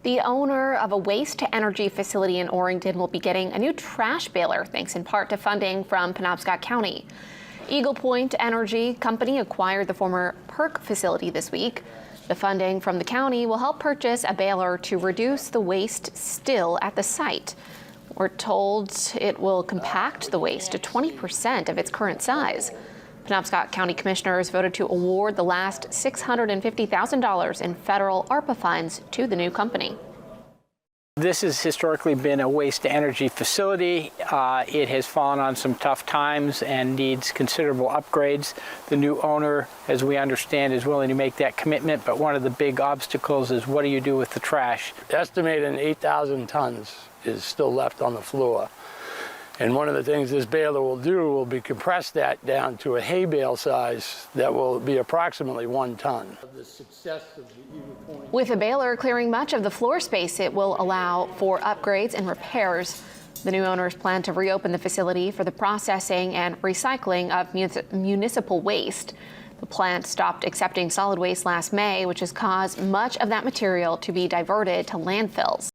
The owner of a waste-to-energy facility in Orrington will be getting a new trash baler, thanks in part to funding from Penobscot County. Eagle Point Energy Company acquired the former PERC facility this week. The funding from the county will help purchase a baler to reduce the waste still at the site. We're told it will compact the waste to 20% of its current size. Penobscot County Commissioners voted to award the last $650,000 in federal ARPA funds to the new company. This has historically been a waste-to-energy facility. It has fallen on some tough times and needs considerable upgrades. The new owner, as we understand, is willing to make that commitment, but one of the big obstacles is what do you do with the trash? Estimated 8,000 tons is still left on the floor. And one of the things this baler will do will be compress that down to a hay bale size that will be approximately 1 ton. With a baler clearing much of the floor space, it will allow for upgrades and repairs. The new owners plan to reopen the facility for the processing and recycling of municipal waste. The plant stopped accepting solid waste last May, which has caused much of that material to be diverted to landfills.